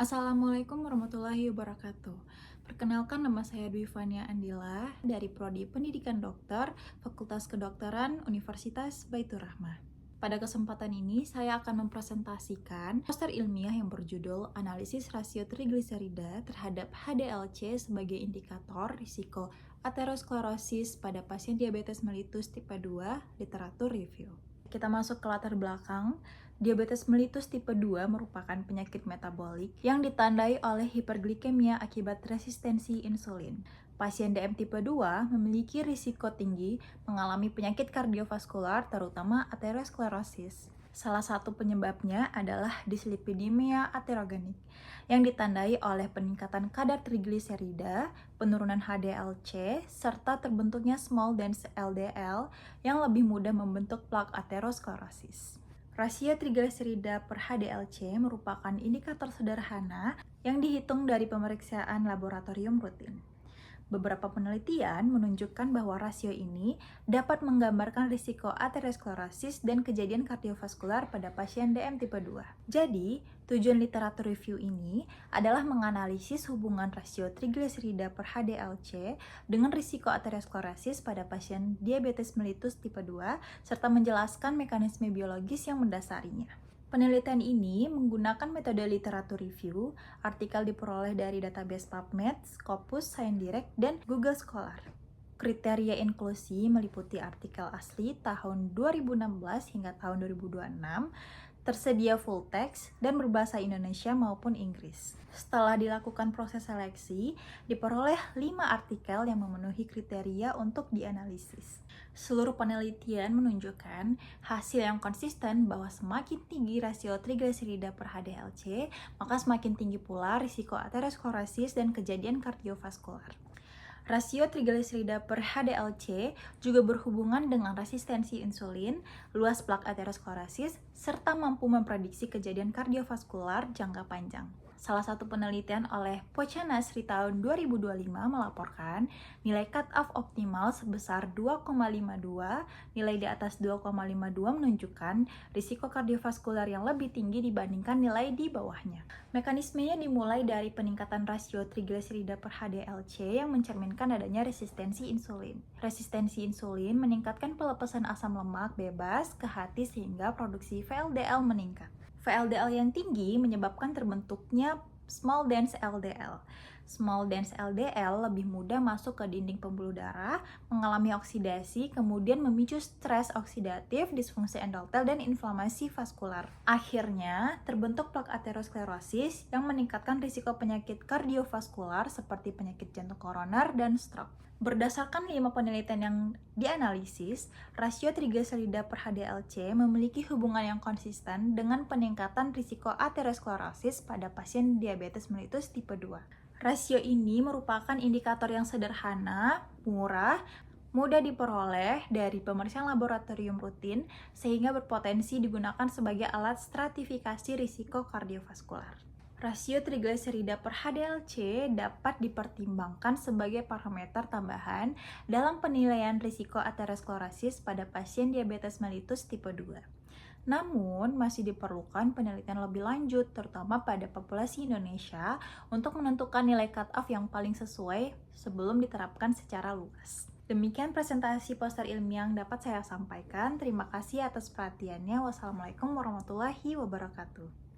Assalamualaikum warahmatullahi wabarakatuh. Perkenalkan, nama saya Dwi Fania Andila dari Prodi Pendidikan Dokter, Fakultas Kedokteran Universitas Baitur Rahmah. Pada kesempatan ini, saya akan mempresentasikan poster ilmiah yang berjudul Analisis Rasio Trigliserida terhadap HDLC sebagai indikator risiko aterosklerosis pada pasien diabetes mellitus tipe 2, literatur review. Kita masuk ke latar belakang. Diabetes mellitus tipe 2 merupakan penyakit metabolik yang ditandai oleh hiperglikemia akibat resistensi insulin. Pasien DM tipe 2 memiliki risiko tinggi mengalami penyakit kardiovaskular, terutama aterosklerosis. Salah satu penyebabnya adalah dislipidemia aterogenik yang ditandai oleh peningkatan kadar trigliserida, penurunan HDLC, serta terbentuknya small dense LDL yang lebih mudah membentuk plak aterosklerosis. Rasio trigliserida per HDLC merupakan indikator sederhana yang dihitung dari pemeriksaan laboratorium rutin. Beberapa penelitian menunjukkan bahwa rasio ini dapat menggambarkan risiko aterosklerosis dan kejadian kardiovaskular pada pasien DM tipe 2. Jadi, tujuan literatur review ini adalah menganalisis hubungan rasio trigliserida per HDLC dengan risiko aterosklerosis pada pasien diabetes mellitus tipe 2 serta menjelaskan mekanisme biologis yang mendasarinya. Penelitian ini menggunakan metode literatur review, artikel diperoleh dari database PubMed, Scopus, ScienceDirect, dan Google Scholar. Kriteria inklusi meliputi artikel asli tahun 2016 hingga tahun 2026, tersedia full text dan berbahasa Indonesia maupun Inggris. Setelah dilakukan proses seleksi, diperoleh 5 artikel yang memenuhi kriteria untuk dianalisis. Seluruh penelitian menunjukkan hasil yang konsisten bahwa semakin tinggi rasio trigliserida per HDLC, maka semakin tinggi pula risiko aterosklerosis dan kejadian kardiovaskular. Rasio trigliserida per HDLC juga berhubungan dengan resistensi insulin, luas plak aterosklerosis, serta mampu memprediksi kejadian kardiovaskular jangka panjang. Salah satu penelitian oleh Pochanas di tahun 2025 melaporkan nilai cut-off optimal sebesar 2,52, nilai di atas 2,52 menunjukkan risiko kardiovaskular yang lebih tinggi dibandingkan nilai di bawahnya. Mekanismenya dimulai dari peningkatan rasio trigliserida per HDLC yang mencerminkan adanya resistensi insulin. Resistensi insulin meningkatkan pelepasan asam lemak bebas ke hati sehingga produksi VLDL meningkat. VLDL yang tinggi menyebabkan terbentuknya small dense LDL. Small dense LDL lebih mudah masuk ke dinding pembuluh darah, mengalami oksidasi, kemudian memicu stres oksidatif, disfungsi endotel, dan inflamasi vaskular. Akhirnya, terbentuk plak aterosklerosis yang meningkatkan risiko penyakit kardiovaskular seperti penyakit jantung koroner dan stroke. Berdasarkan 5 penelitian yang dianalisis, rasio trigliserida per HDLC memiliki hubungan yang konsisten dengan peningkatan risiko aterosklerosis pada pasien diabetes mellitus tipe 2. Rasio ini merupakan indikator yang sederhana, murah, mudah diperoleh dari pemeriksaan laboratorium rutin, sehingga berpotensi digunakan sebagai alat stratifikasi risiko kardiovaskular. Rasio trigliserida per HDLC dapat dipertimbangkan sebagai parameter tambahan dalam penilaian risiko aterosklerosis pada pasien diabetes mellitus tipe 2. Namun, masih diperlukan penelitian lebih lanjut, terutama pada populasi Indonesia, untuk menentukan nilai cut-off yang paling sesuai sebelum diterapkan secara luas. Demikian presentasi poster ilmiah yang dapat saya sampaikan. Terima kasih atas perhatiannya. Wassalamualaikum warahmatullahi wabarakatuh.